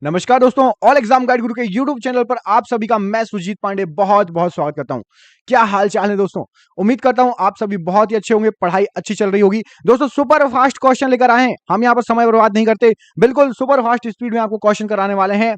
नमस्कार दोस्तों, all exam guide गुरु के यूट्यूब चैनल पर आप सभी का मैं सुजीत पांडे बहुत बहुत स्वागत करता हूं। क्या हाल चाल है दोस्तों? उम्मीद करता हूं आप सभी बहुत ही अच्छे होंगे, पढ़ाई अच्छी चल रही होगी। दोस्तों सुपर फास्ट क्वेश्चन लेकर आए हैं, हम यहां पर समय बर्बाद नहीं करते, बिल्कुल सुपर फास्ट स्पीड में आपको क्वेश्चन कराने वाले हैं।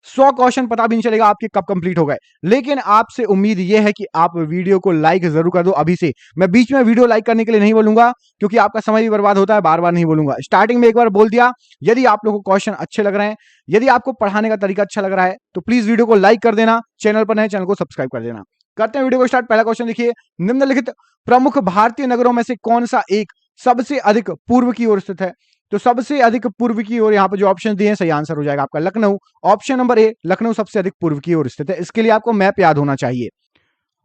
100 क्वेश्चन पता भी नहीं चलेगा आपके कब कंप्लीट हो गए। लेकिन आपसे उम्मीद यह है कि आप वीडियो को लाइक जरूर कर दो अभी से। मैं बीच में वीडियो लाइक करने के लिए नहीं बोलूंगा क्योंकि आपका समय भी बर्बाद होता है, बार बार नहीं बोलूंगा। स्टार्टिंग में एक बार बोल दिया, यदि आप लोगों को क्वेश्चन अच्छे लग रहे हैं, यदि आपको पढ़ाने का तरीका अच्छा लग रहा है तो प्लीज वीडियो को लाइक कर देना, चैनल पर नए चैनल को सब्सक्राइब कर देना। करते हैं वीडियो को स्टार्ट। पहला क्वेश्चन देखिए, निम्नलिखित प्रमुख भारतीय नगरों में से कौन सा एक सबसे अधिक पूर्व की ओर स्थित है? तो सबसे अधिक पूर्व की ओर यहां पर जो ऑप्शन दिए हैं सही आंसर हो जाएगा आपका लखनऊ। ऑप्शन नंबर ए, लखनऊ सबसे अधिक पूर्व की ओर स्थित है। इसके लिए आपको मैप याद होना चाहिए।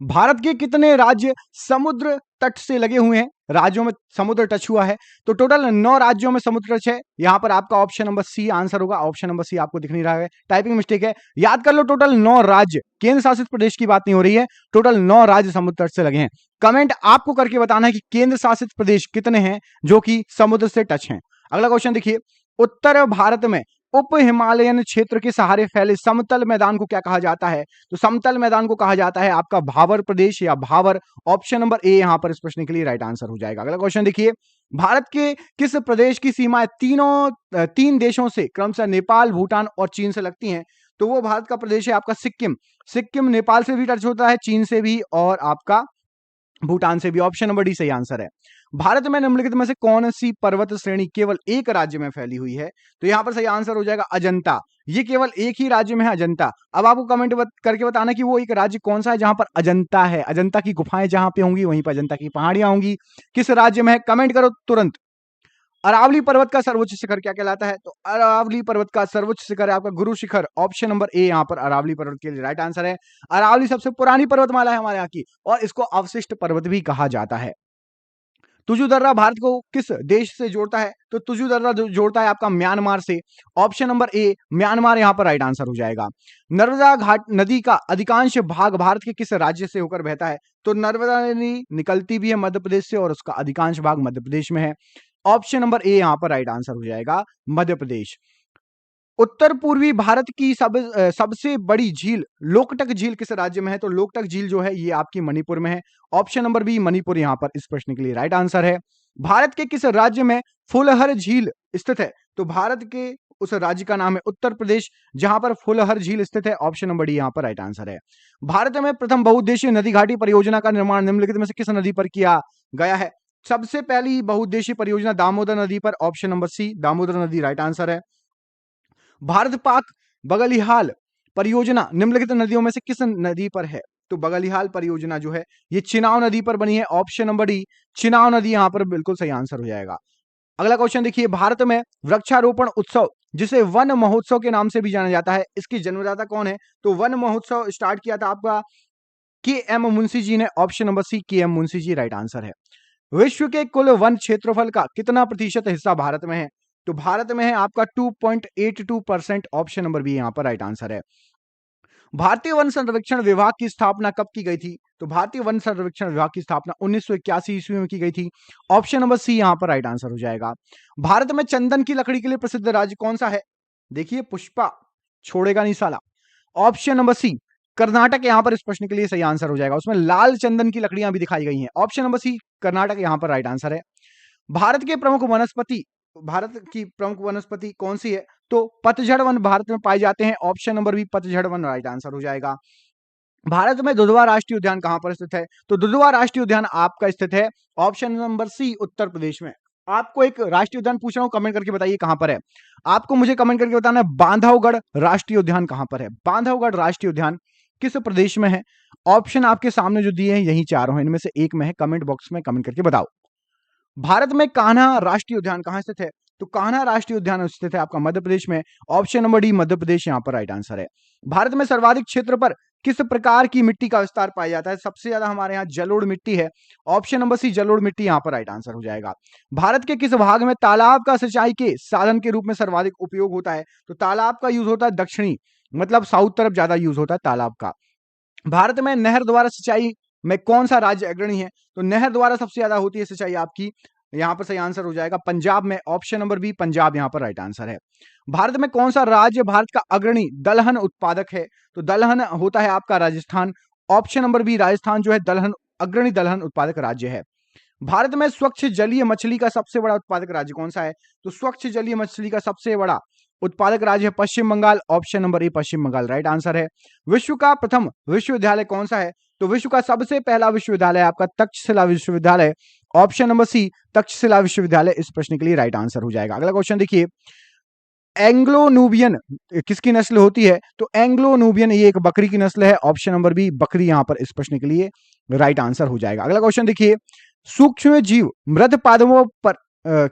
भारत के कितने राज्य समुद्र तट से लगे हुए हैं? राज्यों में समुद्र टच हुआ है तो टोटल 9 राज्यों में समुद्र टच है। यहां पर आपका ऑप्शन नंबर सी आंसर होगा। ऑप्शन नंबर सी आपको दिख नहीं रहा है, टाइपिंग मिस्टेक है। याद कर लो, टोटल 9 राज्य, केंद्र शासित प्रदेश की बात नहीं हो रही है, टोटल 9 राज्य समुद्र तट से लगे हैं। कमेंट आपको करके बताना है कि केंद्र शासित प्रदेश कितने हैं जो कि समुद्र से टच हैं। अगला क्वेश्चन देखिए, उत्तर भारत में उप हिमालयन क्षेत्र के सहारे फैले समतल मैदान को क्या कहा जाता है? तो समतल मैदान को कहा जाता है आपका भावर प्रदेश या भावर। ऑप्शन नंबर ए यहां पर इस प्रश्न के लिए राइट आंसर हो जाएगा। अगला क्वेश्चन देखिए, भारत के किस प्रदेश की सीमाएं तीन देशों से क्रमशः नेपाल, भूटान और चीन से लगती हैं? तो वो भारत का प्रदेश है आपका सिक्किम। सिक्किम नेपाल से भी टच होता है, चीन से भी और आपका भूटान से भी। ऑप्शन नंबर डी सही आंसर है। भारत में निम्नलिखित में से कौन सी पर्वत श्रेणी केवल एक राज्य में फैली हुई है? तो यहां पर सही आंसर हो जाएगा अजंता। ये केवल एक ही राज्य में है, अजंता। अब आपको कमेंट करके बताना कि वो एक राज्य कौन सा है जहां पर अजंता है। अजंता की गुफाएं जहां पे होंगी वहीं पर अजंता की पहाड़ियां होंगी। किस राज्य में है कमेंट करो तुरंत। अरावली पर्वत का सर्वोच्च शिखर क्या कहलाता है? तो अरावली पर्वत का सर्वोच्च शिखर है आपका Guru Shikhar. Option number A यहां पर अरावली पर्वत के लिए राइट आंसर है। अरावली सबसे पुरानी पर्वतमाला है हमारे यहाँ की और इसको अवशिष्ट पर्वत भी कहा जाता है। तुजु दर्रा भारत को किस देश से जोड़ता है? तो तुजु दर्रा जोड़ता है आपका म्यांमार से। ऑप्शन नंबर ए म्यांमार यहां पर राइट आंसर हो जाएगा। नर्मदा घाट नदी का अधिकांश भाग भारत के किस राज्य से होकर बहता है? तो नर्मदा नदी निकलती भी है मध्य प्रदेश से और उसका अधिकांश भाग मध्य प्रदेश में है। ऑप्शन नंबर ए यहां पर राइट आंसर हो जाएगा, मध्य प्रदेश। उत्तर पूर्वी भारत की सबसे बड़ी झील लोकटक झील किस राज्य में है? तो लोकटक झील जो है ये आपकी मणिपुर में है। ऑप्शन नंबर बी मणिपुर यहां पर इस प्रश्न के लिए राइट आंसर है। भारत के किस राज्य में फुलहर झील स्थित है? तो भारत के उस राज्य का नाम है उत्तर प्रदेश, जहां पर फुलहर झील स्थित है। ऑप्शन नंबर डी यहां पर राइट आंसर है। भारत में प्रथम बहुउद्देशीय नदी घाटी परियोजना का निर्माण निम्नलिखित में से किस नदी पर किया गया है? सबसे पहली बहुउद्देशीय परियोजना दामोदर नदी पर। ऑप्शन नंबर सी दामोदर नदी राइट आंसर है। भारत पाक बगलिहाल परियोजना निम्नलिखित नदियों में से किस नदी पर है? तो बगलिहाल परियोजना जो है ये चिनाव नदी पर बनी है। ऑप्शन नंबर डी चिनाव नदी यहां पर बिल्कुल सही आंसर हो जाएगा। अगला क्वेश्चन देखिए, भारत में वृक्षारोपण उत्सव जिसे वन महोत्सव के नाम से भी जाना जाता है, इसकी जन्मदाता कौन है? तो वन महोत्सव स्टार्ट किया था आपका के एम मुंशी जी ने। ऑप्शन नंबर सी के M Munshi ji right answer है। विश्व के कुल वन क्षेत्रफल का कितना प्रतिशत हिस्सा भारत में है? तो भारत में है आपका 2.82%। ऑप्शन नंबर बी यहां पर राइट आंसर है। भारतीय वन संरक्षण विभाग की स्थापना कब की गई थी? तो भारतीय वन संरक्षण विभाग की स्थापना 1981 ईस्वी में की गई थी। ऑप्शन नंबर सी यहां पर राइट आंसर हो जाएगा। भारत में चंदन की लकड़ी के लिए प्रसिद्ध राज्य कौन सा है? देखिए पुष्पा छोड़ेगा नहीं साला। ऑप्शन नंबर सी कर्नाटक यहां पर इस प्रश्न के लिए सही आंसर हो जाएगा। उसमें लाल चंदन की लकड़ियां भी दिखाई गई हैं। ऑप्शन नंबर सी कर्नाटक यहां पर राइट आंसर है। भारत की प्रमुख वनस्पति कौन सी है? तो पतझड़ वन भारत में पाए जाते हैं। ऑप्शन नंबर बी पतझड़ वन राइट आंसर हो जाएगा। भारत में दुधवा राष्ट्रीय उद्यान कहां पर स्थित है? तो दुधवा राष्ट्रीय उद्यान आपका स्थित है ऑप्शन नंबर सी उत्तर प्रदेश में। आपको एक राष्ट्रीय उद्यान पूछ रहा हूं, कमेंट करके बताइए कहां पर है। आपको मुझे कमेंट करके बताना है बांधवगढ़ राष्ट्रीय उद्यान कहां पर है। बांधवगढ़ राष्ट्रीय उद्यान किस प्रदेश में है? ऑप्शन आपके सामने जो दिए हैं यही चारों हैं, इनमें से एक में है। कमेंट बॉक्स में कमेंट करके बताओ। भारत में कान्हा राष्ट्रीय उद्यान कहां स्थित है? तो कान्हा राष्ट्रीय उद्यान स्थित है आपका मध्य प्रदेश में। Option number D Madhya Pradesh यहां पर राइट आंसर है। भारत में सर्वाधिक क्षेत्र पर किस प्रकार की मिट्टी का विस्तार पाया जाता है? सबसे ज्यादा हमारे यहाँ जलोढ़ मिट्टी है। ऑप्शन नंबर सी जलोढ़ मिट्टी यहां पर राइट आंसर हो जाएगा। भारत के किस भाग में तालाब का सिंचाई के साधन के रूप में सर्वाधिक उपयोग होता है? तो तालाब का यूज होता है दक्षिणी, मतलब साउथ तरफ ज्यादा यूज होता है तालाब का। भारत में नहर द्वारा सिंचाई में कौन सा राज्य अग्रणी है? तो नहर द्वारा सबसे ज्यादा होती है सिंचाई आपकी यहां पर सही आंसर हो जाएगा पंजाब में, ऑप्शन नंबर बी पंजाब यहां पर राइट आंसर है। भारत में कौन सा राज्य भारत का अग्रणी दलहन उत्पादक है? तो दलहन होता है आपका Rajasthan, option number B Rajasthan जो है दलहन अग्रणी दलहन उत्पादक राज्य है। भारत में स्वच्छ जलीय मछली का सबसे बड़ा उत्पादक राज्य कौन सा है? तो स्वच्छ जलीय मछली का सबसे बड़ा उत्पादक राज्य है Paschim Bangal, option number A Paschim Bangal right answer है। विश्व का प्रथम विश्वविद्यालय कौन सा है? तो विश्व का सबसे पहला विश्वविद्यालय आपका तक्षशिला विश्वविद्यालय, ऑप्शन नंबर सी तक्षशिला विश्वविद्यालय इस प्रश्न के लिए राइट आंसर हो जाएगा। अगला क्वेश्चन देखिए, एंग्लो नूबियन किसकी नस्ल होती है? तो एंग्लो नूबियन ये एक बकरी की नस्ल है, ऑप्शन नंबर बी बकरी यहां पर इस प्रश्न के लिए राइट आंसर हो जाएगा। अगला क्वेश्चन देखिए, सूक्ष्म जीव मृत पादपों पर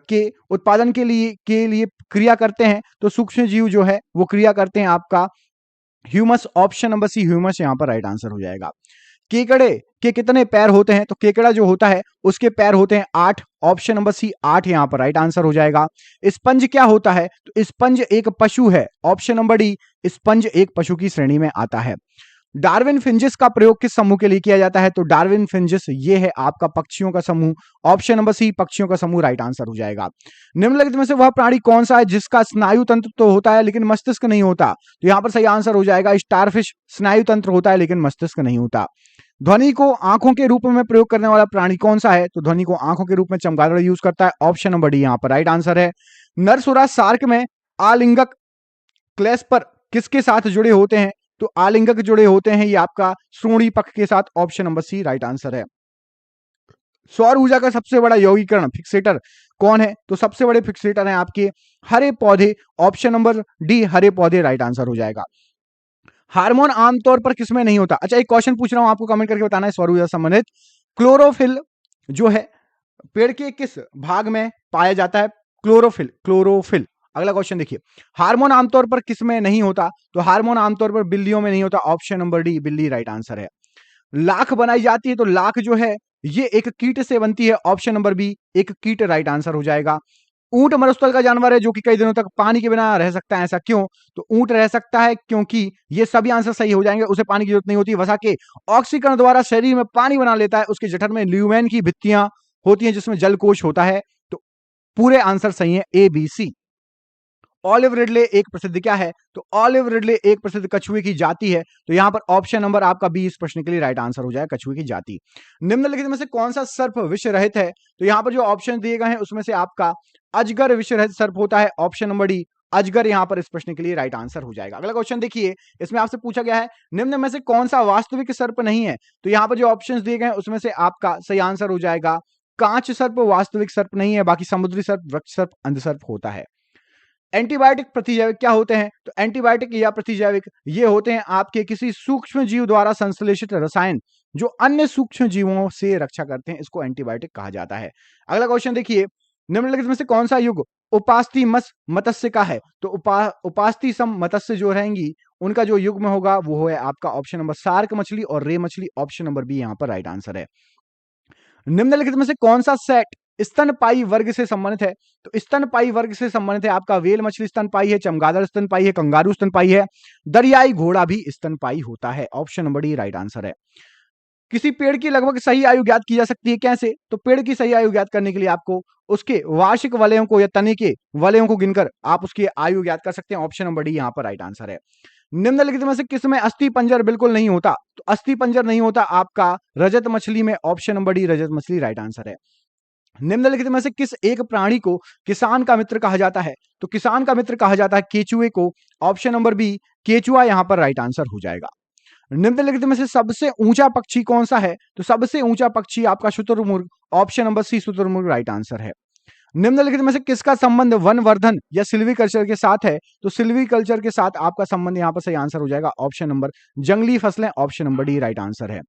के उत्पादन के लिए क्रिया करते हैं, तो सूक्ष्म जीव जो है वो क्रिया करते हैं आपका humus, option number C humus यहां पर राइट आंसर हो जाएगा। केकड़े के कितने पैर होते हैं? तो केकड़ा जो होता है उसके पैर होते हैं 8, ऑप्शन नंबर सी 8 यहां पर राइट आंसर हो जाएगा। स्पंज क्या होता है? तो स्पंज एक पशु है, ऑप्शन नंबर डी स्पंज एक पशु की श्रेणी में आता है। डार्विन फिंजिस का प्रयोग किस समूह के लिए किया जाता है? तो डार्विन फिंजिस ये है आपका पक्षियों का समूह, ऑप्शन नंबर सी पक्षियों का समूह राइट आंसर हो जाएगा। निम्नलिखित में से वह प्राणी कौन सा है जिसका स्नायु तंत्र तो होता है लेकिन मस्तिष्क नहीं होता? तो यहां पर सही आंसर हो जाएगा स्टारफिश, स्नायु तंत्र होता है लेकिन मस्तिष्क नहीं होता। ध्वनि को आंखों के रूप में प्रयोग करने वाला प्राणी कौन सा है? तो ध्वनि को आंखों के रूप में चमगादड़ यूज करता है, ऑप्शन नंबर डी यहां पर राइट आंसर है। नरसुरा सार्क में आलिंगक क्लेश पर किसके साथ जुड़े होते हैं? तो आलिंगक जुड़े होते हैं ये आपका श्रोणी पक्ष के साथ, option number C right answer है। सौर ऊर्जा का सबसे बड़ा यौगिकरण फिक्सेटर कौन है? तो सबसे बड़े फिक्सेटर हैं आपके हरे पौधे, ऑप्शन नंबर डी हरे पौधे राइट आंसर हो जाएगा। हार्मोन आमतौर पर किसमें नहीं होता? अच्छा एक क्वेश्चन पूछ रहा हूं आपको, कमेंट करके बताना है सौर ऊर्जा संबंधित। क्लोरोफिल जो है पेड़ के किस भाग में पाया जाता है? Chlorophyll, chlorophyll. अगला क्वेश्चन देखिए, हार्मोन आमतौर पर किसमें नहीं होता? तो हार्मोन आमतौर पर बिल्लियों में नहीं होता, ऑप्शन नंबर डी बिल्ली राइट आंसर है। लाख बनाई जाती है, तो लाख जो है ये एक कीट से बनती है, ऑप्शन नंबर बी एक कीट राइट आंसर हो जाएगा। ऊंट मरुस्थल का जानवर है जो कि कई दिनों तक पानी के बिना रह सकता है, ऐसा क्यों? तो ऊंट रह सकता है क्योंकि ये सभी आंसर सही हो जाएंगे, उसे पानी की जरूरत नहीं होती, वसा के ऑक्सीकरण द्वारा शरीर में पानी बना लेता है, उसके जठर में ल्यूमेन की भित्तियां होती हैं जिसमें जलकोश होता है। तो पूरे आंसर सही है A B C. Olive ridley एक प्रसिद्ध क्या है? तो ऑलिव रिडले एक प्रसिद्ध कछुए की जाति है, तो यहां पर ऑप्शन नंबर आपका बी इस प्रश्न के लिए राइट आंसर हो जाएगा, कछुए की जाति। निम्नलिखित में से कौन सा सर्प विष रहित है? तो यहां पर जो ऑप्शन दिए गए हैं उसमें से आपका अजगर विष रहित सर्प होता है, ऑप्शन नंबर डी अजगर यहां पर इस प्रश्न के लिए राइट आंसर हो जाएगा। अगला क्वेश्चन देखिए, इसमें आपसे पूछा गया है निम्न में से कौन सा वास्तविक सर्प नहीं है? तो यहां पर जो ऑप्शंस दिए गए हैं उसमें से आपका सही आंसर हो जाएगा कांच सर्प वास्तविक सर्प नहीं है, बाकी समुद्री सर्प, वृक्ष सर्प, अंधसर्प होता है। एंटीबायोटिक प्रतिजैविक क्या होते हैं? तो एंटीबायोटिक या प्रतिजैविक ये होते हैं आपके किसी सूक्ष्म जीव द्वारा संश्लेषित रसायन जो अन्य सूक्ष्म जीवों से रक्षा करते हैं, इसको एंटीबायोटिक कहा जाता है। अगला क्वेश्चन देखिए, निम्नलिखित में से कौन सा युग उपास्थि मत्स्य का है? तो उपास्थि सम मत्स्य जो रहेंगी उनका जो युग्म होगा वो है आपका ऑप्शन नंबर सार्क मछली और रे मछली, ऑप्शन नंबर बी यहां पर राइट आंसर है। निम्नलिखित में से कौन सा सेट स्तनपाई वर्ग से संबंधित है? तो स्तनपाई वर्ग से संबंधित है आपका वेल मछली स्तनपाई है, चमगादड़ स्तनपाई है, कंगारू स्तनपाई है, दरियाई घोड़ा भी स्तनपाई होता है, option number D right answer है। किसी पेड़ की लगभग सही आयु ज्ञात की जा सकती है, कैसे? तो पेड़ की सही आयु ज्ञात करने के लिए आपको उसके वार्षिक वलयों को या तने के वलयों को गिनकर आप उसकी आयु ज्ञात कर सकते हैं, ऑप्शन नंबर डी यहां पर राइट आंसर है। निम्नलिखित में से किसमें अस्थि पंजर बिल्कुल नहीं होता? तो अस्थि पंजर नहीं होता आपका रजत मछली में, ऑप्शन नंबर डी रजत मछली राइट आंसर है। निम्नलिखित में से किस एक प्राणी को किसान का मित्र कहा जाता है? तो किसान का मित्र कहा जाता है केचुए को, ऑप्शन नंबर बी केचुआ यहां पर राइट आंसर हो जाएगा। निम्नलिखित में से सबसे ऊंचा पक्षी कौन सा है? तो सबसे ऊंचा पक्षी आपका शुतुरमुर्ग, ऑप्शन नंबर सी शुतुरमुर्ग राइट आंसर है। निम्नलिखित में से किसका संबंध वनवर्धन या सिल्वीकल्चर के साथ है? तो सिल्वीकल्चर के साथ आपका संबंध यहां पर सही आंसर हो जाएगा, ऑप्शन नंबर जंगली फसलें, option number D right answer है।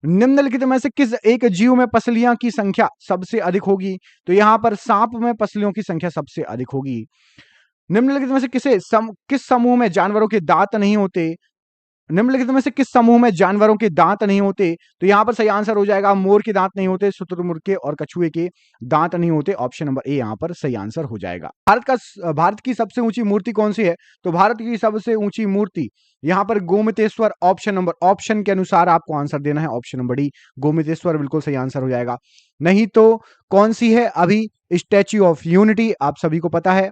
निम्नलिखित में से किस एक जीव में पसलियां की संख्या सबसे अधिक होगी? तो यहां पर सांप में पसलियों की संख्या सबसे अधिक होगी। निम्नलिखित में से किस समूह में जानवरों के दांत नहीं होते? निम्नलिखित में से किस समूह में जानवरों के दांत नहीं होते? तो यहां पर सही आंसर हो जाएगा मोर के दांत नहीं होते, शुतुरमुर्ग के और कछुए के दांत नहीं होते। ऑप्शन नंबर ए यहां पर सही आंसर हो जाएगा। भारत की सबसे ऊंची मूर्ति कौन सी है? तो भारत की सबसे ऊंची मूर्ति यहां पर गोमतेश्वर। ऑप्शन के अनुसार आपको आंसर देना है। ऑप्शन नंबर डी गोमतेश्वर बिल्कुल सही आंसर हो जाएगा। नहीं तो कौन सी है? अभी स्टैच्यू ऑफ यूनिटी, आप सभी को पता है।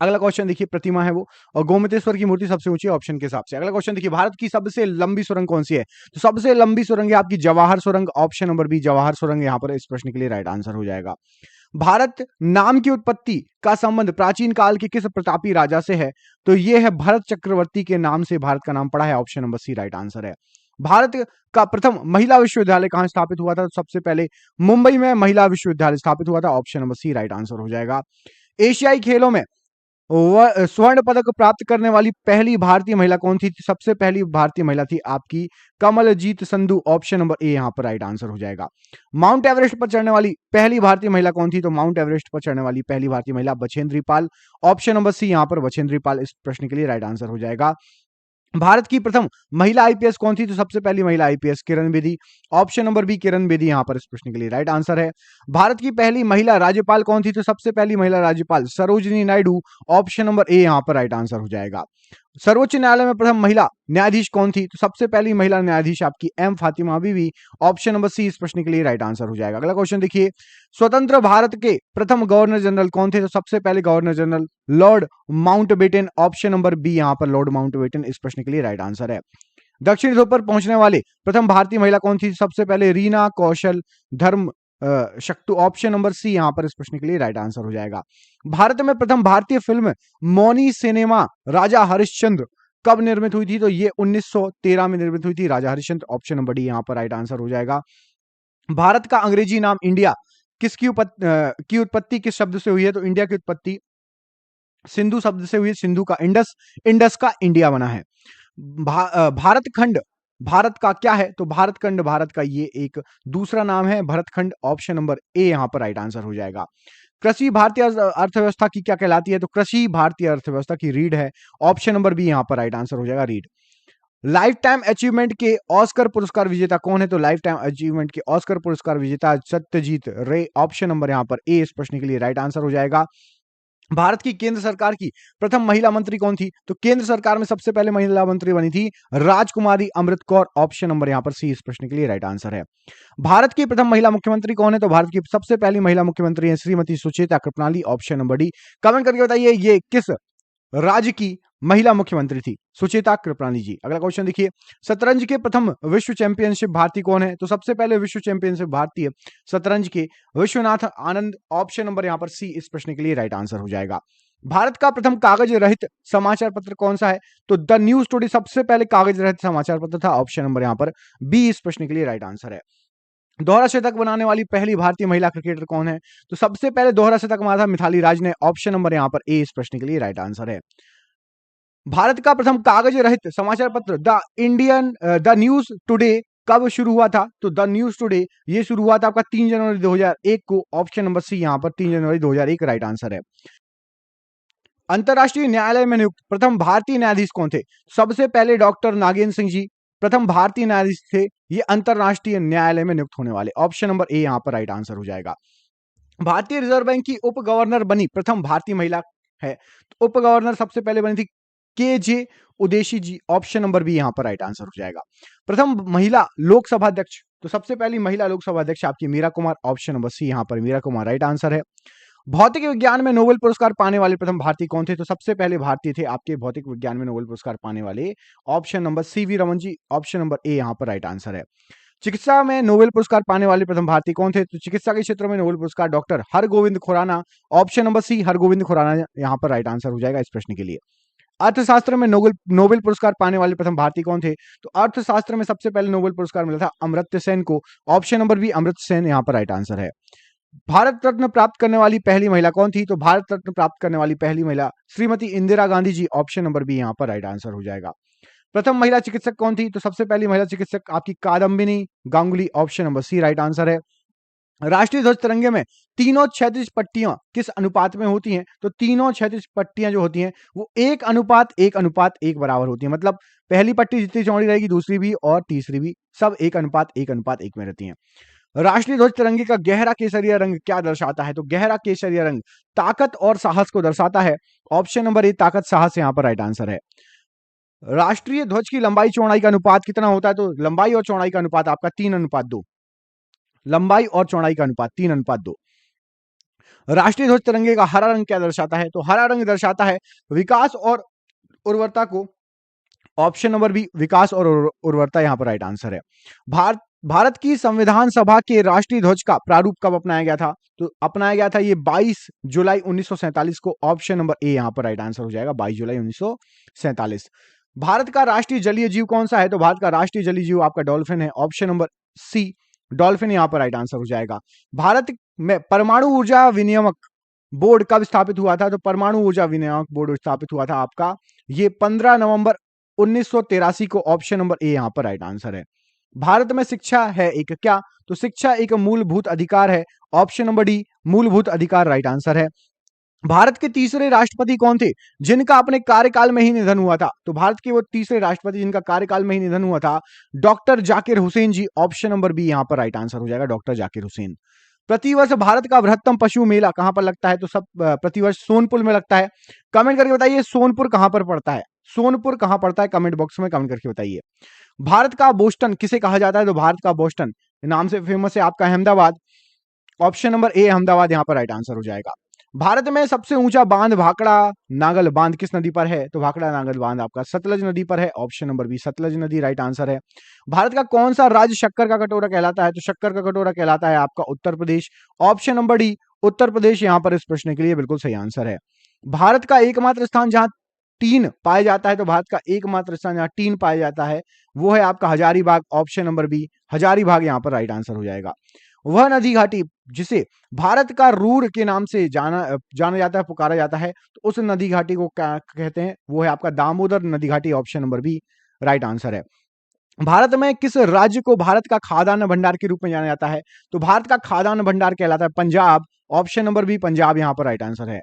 अगला क्वेश्चन देखिए, प्रतिमा है वो, और गोमतेश्वर की मूर्ति सबसे ऊंची ऑप्शन के हिसाब से। अगला क्वेश्चन देखिए, भारत की सबसे लंबी सुरंग कौन सी है? तो सबसे लंबी सुरंग है आपकी जवाहर सुरंग। ऑप्शन नंबर बी जवाहर सुरंग यहां पर इस प्रश्न के लिए राइट आंसर हो जाएगा। भारत नाम की उत्पत्ति का संबंध प्राचीन काल के किस प्रतापी राजा से है? तो यह है भरत चक्रवर्ती के नाम से भारत का नाम पड़ा है। Option number C right answer है। भारत का प्रथम महिला विश्वविद्यालय कहां स्थापित हुआ था? तो सबसे पहले मुंबई में महिला विश्वविद्यालय स्थापित हुआ था। Option number C right answer हो जाएगा। एशियाई खेलों में स्वर्ण पदक प्राप्त करने वाली पहली भारतीय महिला कौन थी? सबसे पहली भारतीय महिला थी आपकी Kamaljeet Sandhu. Option number A यहां पर राइट आंसर हो जाएगा। माउंट एवरेस्ट पर चढ़ने वाली पहली भारतीय महिला कौन थी? तो माउंट एवरेस्ट पर चढ़ने वाली पहली भारतीय महिला Bachendri Pal. Option number C यहां पर बछेंद्री पाल इस प्रश्न के लिए राइट आंसर हो जाएगा। भारत की प्रथम महिला आईपीएस कौन थी? तो सबसे पहली महिला IPS Kiran Bedi. Option number B Kiran Bedi यहां पर इस प्रश्न के लिए राइट आंसर है। भारत की पहली महिला राज्यपाल कौन थी? तो सबसे पहली महिला राज्यपाल Sarojini Naidu. Option number A यहां पर राइट आंसर हो जाएगा। सर्वोच्च न्यायालय में प्रथम महिला न्यायाधीश कौन थी? तो सबसे पहली महिला न्यायाधीश आपकी एम फातिमा बीवी। ऑप्शन नंबर सी इस प्रश्न के लिए राइट आंसर हो जाएगा। अगला क्वेश्चन देखिए, स्वतंत्र भारत के प्रथम गवर्नर जनरल कौन थे? तो सबसे पहले governor general Lord Mountbatten. Option number B यहां पर लॉर्ड माउंटबेटन इस प्रश्न के लिए राइट आंसर है। दक्षिण ध्रुव पर पहुंचने वाले प्रथम भारतीय महिला कौन थी? सबसे पहले रीना कौशल धर्म शक्तु। ऑप्शन नंबर सी यहां पर इस प्रश्न के लिए राइट आंसर हो जाएगा। भारत में प्रथम भारतीय फिल्म मौनी सिनेमा राजा हरिश्चंद्र कब निर्मित हुई थी? तो ये 1913 में निर्मित हुई थी राजा हरिश्चंद्र। ऑप्शन नंबर डी यहां पर राइट आंसर हो जाएगा। भारत का अंग्रेजी नाम इंडिया की उत्पत्ति किस शब्द से हुई है? तो इंडिया की उत्पत्ति सिंधु शब्द से हुई है। सिंधु का इंडस, इंडस का इंडिया बना है। भारत खंड भारत का क्या है? तो भारत खंड भारत का ये एक दूसरा नाम है भरतखंड। ऑप्शन नंबर ए यहां पर राइट आंसर हो जाएगा। कृषि भारतीय अर्थव्यवस्था की क्या कहलाती है? तो कृषि भारतीय अर्थव्यवस्था की रीढ़ है। ऑप्शन नंबर बी यहां पर राइट आंसर हो जाएगा, रीढ़। लाइफ टाइम अचीवमेंट के ऑस्कर पुरस्कार विजेता कौन है? तो लाइफ टाइम अचीवमेंट के ऑस्कर पुरस्कार विजेता सत्यजीत रे। ऑप्शन नंबर यहां पर ए इस प्रश्न के लिए राइट आंसर हो जाएगा। भारत की केंद्र सरकार की प्रथम महिला मंत्री कौन थी? तो केंद्र सरकार में सबसे पहले महिला मंत्री बनी थी राजकुमारी अमृत कौर। ऑप्शन नंबर यहां पर सी इस प्रश्न के लिए राइट आंसर है। भारत की प्रथम महिला मुख्यमंत्री कौन है? तो भारत की सबसे पहली महिला मुख्यमंत्री है Shrimati Sucheta Kripalani. Option number D. Comment करके बताइए ये किस राज्य की महिला मुख्यमंत्री थी? सुचेता कृपलानी जी। अगला क्वेश्चन देखिए, शतरंज के प्रथम विश्व चैंपियनशिप भारतीय कौन है? तो सबसे पहले विश्व चैंपियनशिप भारतीय शतरंज के विश्वनाथ आनंद। ऑप्शन नंबर यहां पर सी इस प्रश्न के लिए राइट आंसर हो जाएगा। भारत का प्रथम कागज रहित समाचार पत्र कौन सा है? तो द न्यूज टुडे सबसे पहले कागज रहित समाचार पत्र था। ऑप्शन नंबर यहां पर बी इस प्रश्न के लिए राइट आंसर है। दोहरा शतक बनाने वाली पहली भारतीय महिला क्रिकेटर कौन है? तो सबसे पहले दोहरा शतक मारा था मिथाली राज ने। ऑप्शन नंबर यहां पर ए इस प्रश्न के लिए राइट आंसर है। भारत का प्रथम कागज रहित समाचार पत्र द न्यूज टुडे कब शुरू हुआ था? तो द न्यूज टुडे ये शुरू हुआ था आपका 3 जनवरी 2001 को। ऑप्शन नंबर सी यहां पर 3 जनवरी 2001 राइट आंसर है। अंतरराष्ट्रीय न्यायालय में नियुक्त प्रथम भारतीय न्यायाधीश कौन थे? सबसे पहले डॉक्टर नागेंद्र सिंह जी प्रथम भारतीय न्यायाधीश थे, ये अंतरराष्ट्रीय न्यायालय में नियुक्त होने वाले। ऑप्शन नंबर ए यहां पर राइट आंसर हो जाएगा। भारतीय रिजर्व बैंक की उप गवर्नर बनी प्रथम भारतीय महिला है, तो उप गवर्नर सबसे पहले बनी थी के जे उदेशी जी। ऑप्शन नंबर बी यहां पर राइट आंसर हो जाएगा। प्रथम महिला लोकसभा अध्यक्ष, तो सबसे पहली महिला लोकसभा अध्यक्ष आपकी Meera Kumar. Option number C यहां पर मीरा कुमार राइट आंसर है। भौतिक विज्ञान में नोबेल पुरस्कार पाने वाले प्रथम भारतीय कौन थे? तो सबसे पहले भारतीय थे आपके भौतिक विज्ञान में नोबेल पुरस्कार पाने वाले। Option number C V Raman ji. Option number A यहां पर राइट आंसर है। चिकित्सा में नोबेल पुरस्कार पाने वाले प्रथम भारतीय कौन थे? तो चिकित्सा के क्षेत्र में नोबेल पुरस्कार doctor Hargobind Khorana. Option number C Hargobind Khorana यहां पर राइट आंसर हो जाएगा इस प्रश्न के लिए। अर्थशास्त्र में नोबेल पुरस्कार पाने वाले प्रथम भारतीय कौन थे? तो अर्थशास्त्र में सबसे पहले नोबेल पुरस्कार मिला था अमर्त्य सेन को। Option number B Amartya Sen यहां पर राइट आंसर है। भारत रत्न प्राप्त करने वाली पहली महिला कौन थी? तो भारत रत्न प्राप्त करने वाली पहली महिला Shrimati Indira Gandhi ji. Option number B यहां पर राइट आंसर हो जाएगा। प्रथम महिला चिकित्सक कौन थी? तो सबसे पहली महिला चिकित्सक आपकी Kadambini Ganguly. Option number C right answer है। राष्ट्रीय ध्वज तिरंगे में तीनों क्षैतिज पट्टियां किस अनुपात में होती हैं? तो तीनों क्षैतिज पट्टियां जो होती हैं वो 1:1:1 बराबर होती है। मतलब पहली पट्टी जितनी चौड़ी रहेगी दूसरी भी और तीसरी भी सब 1:1:1 में रहती हैं। राष्ट्रीय ध्वज तिरंगे का गहरा केसरिया रंग क्या दर्शाता है? तो गहरा केसरिया रंग ताकत और साहस को दर्शाता है। ऑप्शन नंबर ए ताकत साहस यहाँ पर राइट आंसर है। राष्ट्रीय ध्वज की लंबाई चौड़ाई का अनुपात कितना होता है? तो लंबाई और चौड़ाई का अनुपात आपका 3:2। लंबाई और चौड़ाई का अनुपात 3:2। राष्ट्रीय ध्वज तिरंगे का हरा रंग क्या दर्शाता है? तो हरा रंग दर्शाता है विकास और उर्वरता को। ऑप्शन नंबर बी विकास और उर्वरता यहां पर राइट आंसर है। भारत की संविधान सभा के राष्ट्रीय ध्वज का प्रारूप कब अपनाया गया था? तो अपनाया गया था ये 22 जुलाई 1947 को। ऑप्शन नंबर ए यहां पर राइट आंसर हो जाएगा, 22 जुलाई 1947। भारत का राष्ट्रीय जलीय जीव कौन सा है? तो भारत का राष्ट्रीय जलीय जीव आपका डॉल्फिन है। ऑप्शन नंबर सी डॉल्फिन यहां पर राइट आंसर हो जाएगा। भारत में परमाणु ऊर्जा विनियामक बोर्ड कब स्थापित हुआ था? तो परमाणु ऊर्जा विनियामक बोर्ड स्थापित हुआ था आपका ये 15 नवंबर 1983 को। ऑप्शन नंबर ए यहां पर राइट आंसर है। भारत में शिक्षा है एक क्या? तो शिक्षा एक मूलभूत अधिकार है। ऑप्शन नंबर डी मूलभूत अधिकार राइट आंसर है। भारत के तीसरे राष्ट्रपति कौन थे जिनका अपने कार्यकाल में ही निधन हुआ था? तो भारत के वो तीसरे राष्ट्रपति जिनका कार्यकाल में ही निधन हुआ था डॉक्टर जाकिर हुसैन जी। ऑप्शन नंबर बी यहां पर राइट आंसर हो जाएगा, डॉक्टर जाकिर हुसैन। प्रतिवर्ष भारत का बृहत्तम पशु मेला कहां पर लगता है? तो सब प्रतिवर्ष सोनपुर में लगता है। कमेंट करके बताइए सोनपुर कहां पर पड़ता है? सोनपुर कहां पड़ता है? कमेंट बॉक्स में कमेंट करके बताइए। भारत का बोस्टन किसे कहा जाता है? तो भारत का बोस्टन नाम से फेमस है आपका अहमदाबाद। ऑप्शन नंबर ए अहमदाबाद यहां पर राइट आंसर हो जाएगा। भारत में सबसे ऊंचा बांध भाखड़ा नागल बांध किस नदी पर है? तो भाखड़ा नागल बांध आपका सतलज नदी पर है। ऑप्शन नंबर बी सतलज नदी राइट आंसर है। भारत का कौन सा राज्य शक्कर का कटोरा कहलाता है? तो शक्कर का कटोरा कहलाता है आपका Uttar Pradesh. Option number D Uttar Pradesh यहां पर इस प्रश्न के लिए बिल्कुल सही आंसर है। भारत का एकमात्र स्थान जहां टीन पाया जाता है, तो भारत का एकमात्र स्थान जहां टीन पाया जाता है वो है आपका Hazaribagh. Option number B Hazaribagh यहां पर राइट आंसर हो जाएगा। वह नदी घाटी जिसे भारत का रूर के नाम से जाना जाता है, पुकारा जाता है, तो उस नदी घाटी को क्या कहते हैं? वो है आपका दामोदर नदी घाटी। Option number B right answer है। भारत में किस राज्य को भारत का खाद्यान्न भंडार के रूप में जाना जाता है? तो भारत का खाद्यान्न भंडार कहलाता है Punjab. Option number B Punjab यहां पर राइट आंसर है।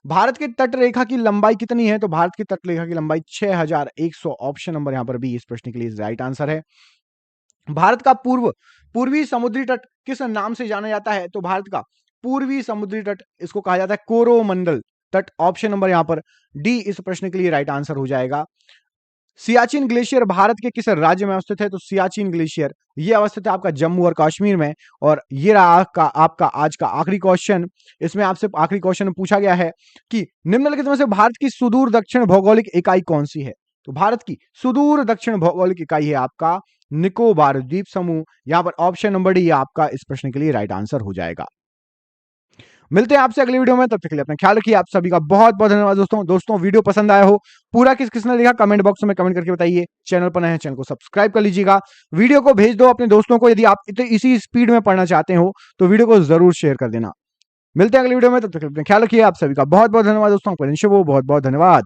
भारत की तट रेखा की लंबाई कितनी है? तो भारत की तट रेखा की लंबाई 6100। ऑप्शन नंबर यहां पर बी इस प्रश्न के लिए राइट आंसर है। भारत का पूर्वी समुद्री तट किस नाम से जाना जाता है? तो भारत का पूर्वी समुद्री तट इसको कहा जाता है कोरोमंडल तट। ऑप्शन नंबर यहां पर डी इस प्रश्न के लिए राइट आंसर हो जाएगा। सियाचिन ग्लेशियर भारत के किस राज्य में अवस्थित है? तो सियाचिन ग्लेशियर ये अवस्थित है आपका जम्मू और कश्मीर में। और ये रहा आपका आज का आखिरी क्वेश्चन। इसमें आपसे आखिरी क्वेश्चन पूछा गया है कि निम्नलिखित में से भारत की सुदूर दक्षिण भौगोलिक इकाई कौन सी है? तो भारत की सुदूर दक्षिण भौगोलिक इकाई है आपका निकोबार द्वीप समूह। यहां पर ऑप्शन नंबर डी आपका इस प्रश्न के लिए राइट आंसर हो जाएगा। मिलते हैं आपसे अगली वीडियो में, तब तक के लिए अपना ख्याल रखिए। आप सभी का बहुत बहुत धन्यवाद दोस्तों वीडियो पसंद आया हो पूरा किसने देखा कमेंट बॉक्स में कमेंट करके बताइए। चैनल पर नए हैं चैनल को सब्सक्राइब कर लीजिएगा। वीडियो को भेज दो अपने दोस्तों को। यदि आप इसी स्पीड में पढ़ना चाहते हो तो वीडियो को जरूर शेयर कर देना। मिलते हैं अगली वीडियो में, तब तक के लिए अपना ख्याल रखिए। आप सभी का बहुत बहुत धन्यवाद दोस्तों। बहुत बहुत धन्यवाद।